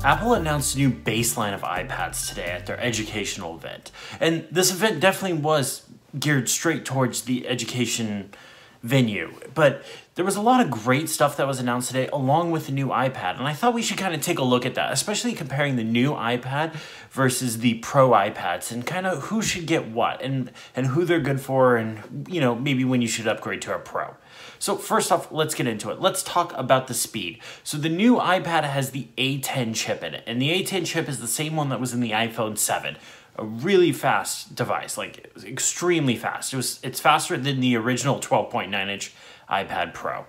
Apple announced a new baseline of iPads today at their educational event. And this event definitely was geared straight towards the education venue. But there was a lot of great stuff that was announced today along with the new iPad. And I thought we should kind of take a look at that, especially comparing the new iPad versus the Pro iPads and kind of who should get what and who they're good for and, you know, maybe when you should upgrade to a Pro. So first off, let's get into it. Let's talk about the speed. So the new iPad has the A10 chip in it, and the A10 chip is the same one that was in the iPhone 7. A really fast device, like extremely fast. It's faster than the original 12.9-inch iPad Pro.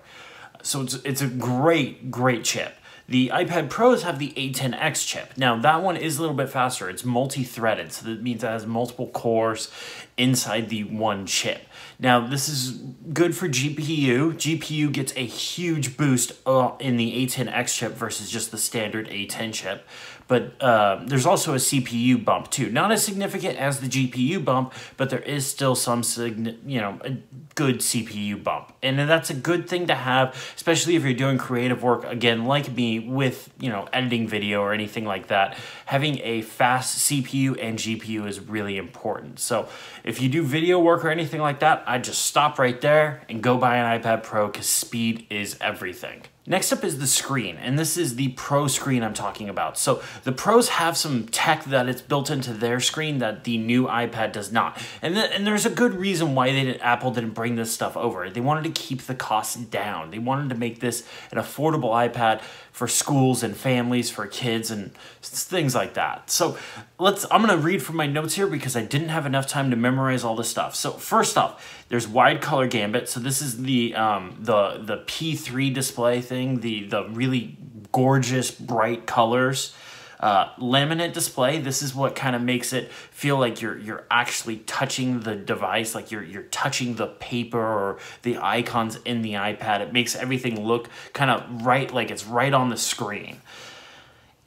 So it's a great chip. The iPad Pros have the A10X chip. Now, that one is a little bit faster. It's multi-threaded, so that means it has multiple cores inside the one chip. Now, this is good for GPU. GPU gets a huge boost in the A10X chip versus just the standard A10 chip. But there's also a CPU bump too. Not as significant as the GPU bump, but there is still some, a good CPU bump. And that's a good thing to have, especially if you're doing creative work, again, like me, with, editing video or anything like that. Having a fast CPU and GPU is really important. So if you do video work or anything like that, I'd just stop right there and go buy an iPad Pro because speed is everything. Next up is the screen, and this is the Pro screen I'm talking about. So the Pros have some tech that it's built into their screen that the new iPad does not. And there's a good reason why Apple didn't bring this stuff over. They wanted to keep the costs down. They wanted to make this an affordable iPad for schools and families, for kids and things like that. So I'm gonna read from my notes here because I didn't have enough time to memorize all this stuff. So first off, there's wide color gamut. So this is the P3 display thing, the really gorgeous bright colors. Laminate display. This is what kind of makes it feel like you're actually touching the device, like you're touching the paper or the icons in the iPad. It makes everything look kind of right, like it's right on the screen.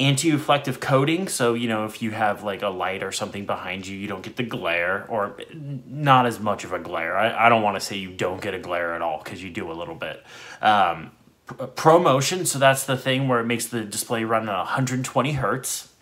Anti-reflective coating, so if you have like a light or something behind you, you don't get the glare, or not as much of a glare. I don't want to say you don't get a glare at all, because you do a little bit. ProMotion, so that's the thing where it makes the display run at 120 hertz,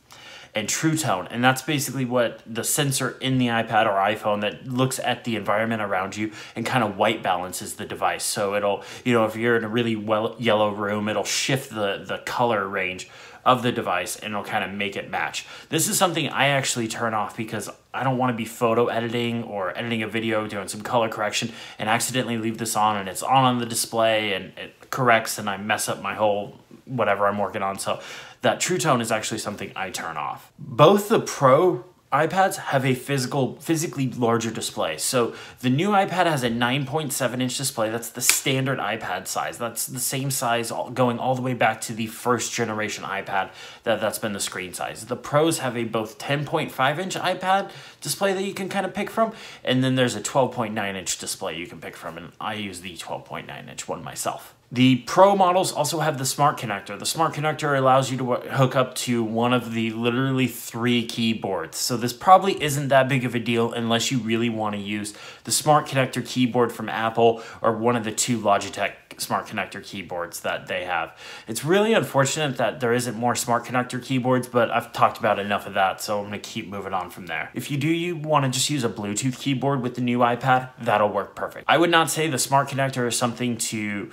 and True Tone, and that's basically what the sensor in the iPad or iPhone that looks at the environment around you and kind of white balances the device. So it'll, if you're in a really yellow room, it'll shift the color range of the device and it'll kind of make it match. This is something I actually turn off because I don't want to be photo editing or editing a video, doing some color correction, and accidentally leave this on and it's on the display and it corrects and I mess up my whole whatever I'm working on. So that True Tone is actually something I turn off. Both the Pro iPads have a physically larger display. So the new iPad has a 9.7-inch display. That's the standard iPad size. That's the same size going all the way back to the first generation iPad that's been the screen size. The Pros have a both 10.5-inch iPad display that you can kind of pick from, and then there's a 12.9-inch display you can pick from, and I use the 12.9-inch one myself. The Pro models also have the Smart Connector. The Smart Connector allows you to hook up to one of the literally 3 keyboards. So this probably isn't that big of a deal unless you really want to use the Smart Connector keyboard from Apple or one of the 2 Logitech Smart Connector keyboards that they have. It's really unfortunate that there isn't more Smart Connector keyboards, but I've talked about enough of that, so I'm going to keep moving on from there. If you want to just use a Bluetooth keyboard with the new iPad, that'll work perfect. I would not say the Smart Connector is something to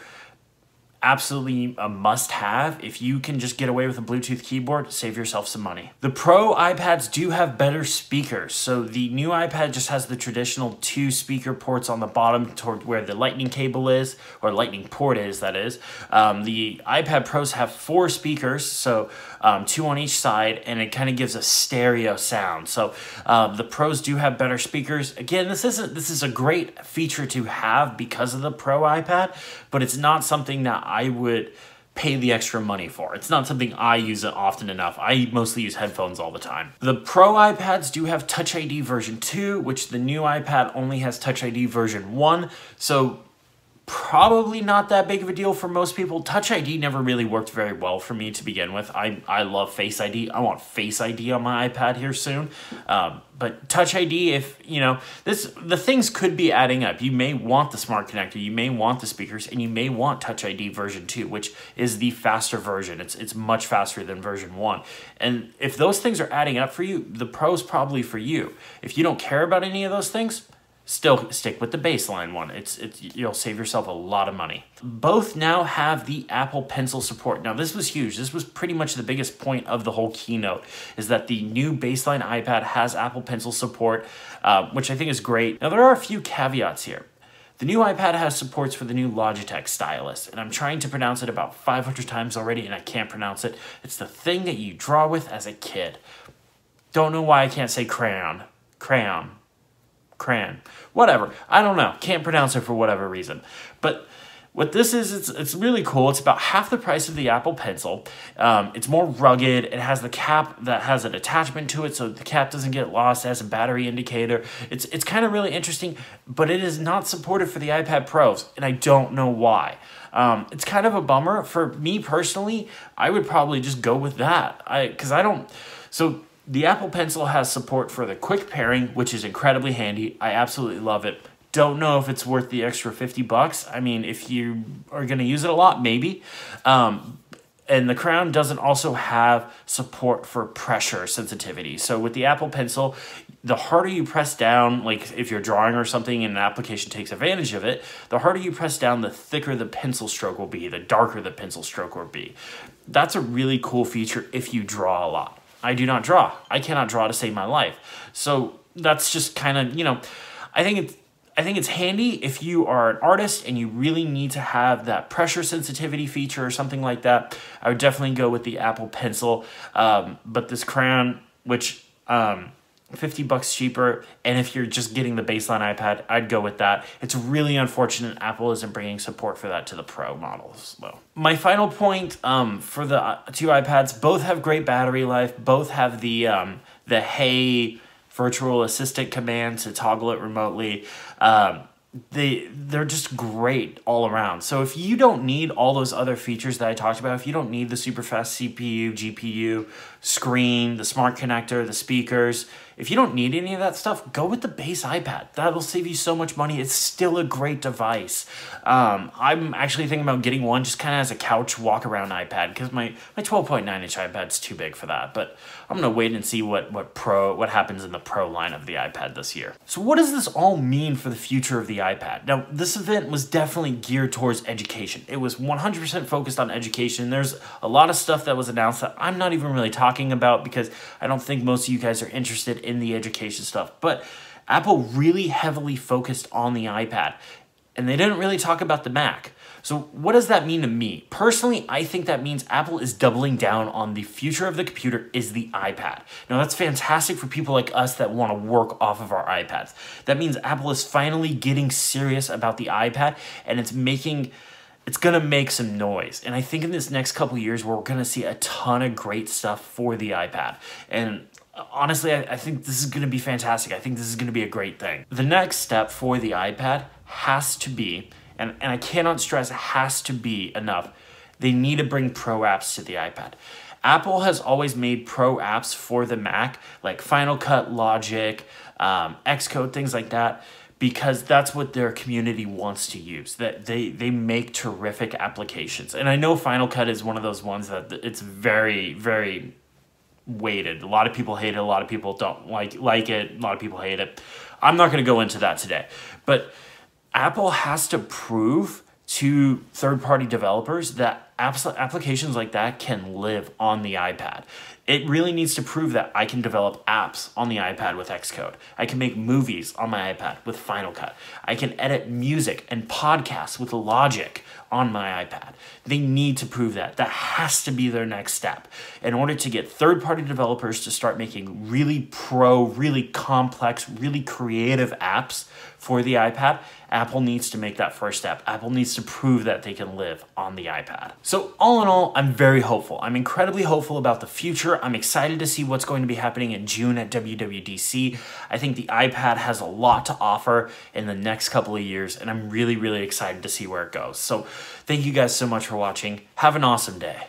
absolutely a must-have. If you can just get away with a Bluetooth keyboard, save yourself some money. The Pro iPads do have better speakers. So the new iPad just has the traditional 2 speaker ports on the bottom toward where the lightning cable is, or lightning port is, that is. The iPad Pros have 4 speakers, so 2 on each side, and it kind of gives a stereo sound. So the Pros do have better speakers. Again, this is a great feature to have because of the Pro iPad, but it's not something that I would pay the extra money for. It's not something I use often enough. I mostly use headphones all the time. The Pro iPads do have Touch ID version 2, which the new iPad only has Touch ID version 1. So probably not that big of a deal for most people. Touch ID never really worked very well for me to begin with. I love Face ID. I want Face ID on my iPad here soon. But Touch ID, if, you know, the things could be adding up. You may want the smart connector, you may want the speakers, and you may want Touch ID version 2, which is the faster version. It's much faster than version 1. And if those things are adding up for you, the Pro's probably for you. If you don't care about any of those things, still stick with the baseline one. You'll save yourself a lot of money. Both now have the Apple Pencil support. Now this was huge. This was pretty much the biggest point of the whole keynote, is that the new baseline iPad has Apple Pencil support, which I think is great. Now there are a few caveats here. The new iPad has supports for the new Logitech stylus, and I'm trying to pronounce it about 500 times already and I can't pronounce it. It's the thing that you draw with as a kid. Don't know why I can't say crayon. Whatever. I don't know. Can't pronounce it for whatever reason. But what this is, it's really cool. It's about half the price of the Apple Pencil. It's more rugged. It has the cap that has an attachment to it, so the cap doesn't get lost. It has a battery indicator. It's kind of really interesting, but it is not supported for the iPad Pros, and I don't know why. It's kind of a bummer. For me personally, I would probably just go with that. So the Apple Pencil has support for the quick pairing, which is incredibly handy. I absolutely love it. Don't know if it's worth the extra $50. I mean, if you are going to use it a lot, maybe. And the Crown doesn't also have support for pressure sensitivity. So with the Apple Pencil, the harder you press down, like if you're drawing or something and an application takes advantage of it, the harder you press down, the thicker the pencil stroke will be, the darker the pencil stroke will be. That's a really cool feature if you draw a lot. I do not draw. I cannot draw to save my life. So that's just kind of, you know, I think it's handy if you are an artist and you really need to have that pressure sensitivity feature or something like that. I would definitely go with the Apple Pencil. But this Crayon, which $50 cheaper, and if you're just getting the baseline iPad, I'd go with that. It's really unfortunate Apple isn't bringing support for that to the Pro models, though. My final point for the two iPads, both have great battery life. Both have the Hey virtual assistant command to toggle it remotely. They're just great all around. So if you don't need all those other features that I talked about, if you don't need the super fast CPU, GPU, screen, the smart connector, the speakers, if you don't need any of that stuff, go with the base iPad. That'll save you so much money. It's still a great device. I'm actually thinking about getting one just kind of as a couch walk around iPad, because my 12.9-inch iPad's too big for that. But I'm gonna wait and see what happens in the Pro line of the iPad this year. So what does this all mean for the future of the iPad? Now, this event was definitely geared towards education. It was 100% focused on education. There's a lot of stuff that was announced that I'm not even really talking about because I don't think most of you guys are interested in the education stuff. But Apple really heavily focused on the iPad, and they didn't really talk about the Mac. So what does that mean to me? Personally, I think that means Apple is doubling down on the future of the computer is the iPad. Now that's fantastic for people like us that want to work off of our iPads. That means Apple is finally getting serious about the iPad, and it's gonna make some noise. And I think in this next couple of years, we're gonna see a ton of great stuff for the iPad. And honestly, I think this is gonna be fantastic. I think this is gonna be a great thing. The next step for the iPad has to be, and I cannot stress has to be enough, they need to bring Pro apps to the iPad. Apple has always made Pro apps for the Mac, like Final Cut, Logic, Xcode, things like that, because that's what their community wants to use. That they make terrific applications. And I know Final Cut is one of those ones that it's very, very weighted. A lot of people hate it, a lot of people don't like it, a lot of people hate it. I'm not going to go into that today. But Apple has to prove to third-party developers that applications like that can live on the iPad. It really needs to prove that I can develop apps on the iPad with Xcode. I can make movies on my iPad with Final Cut. I can edit music and podcasts with Logic on my iPad. They need to prove that. That has to be their next step in order to get third-party developers to start making really really complex, really creative apps for the iPad, Apple needs to make that first step. Apple needs to prove that they can live on the iPad. So all in all, I'm very hopeful. I'm incredibly hopeful about the future. I'm excited to see what's going to be happening in June at WWDC. I think the iPad has a lot to offer in the next couple of years, and I'm really, really excited to see where it goes. So thank you guys so much for watching. Have an awesome day.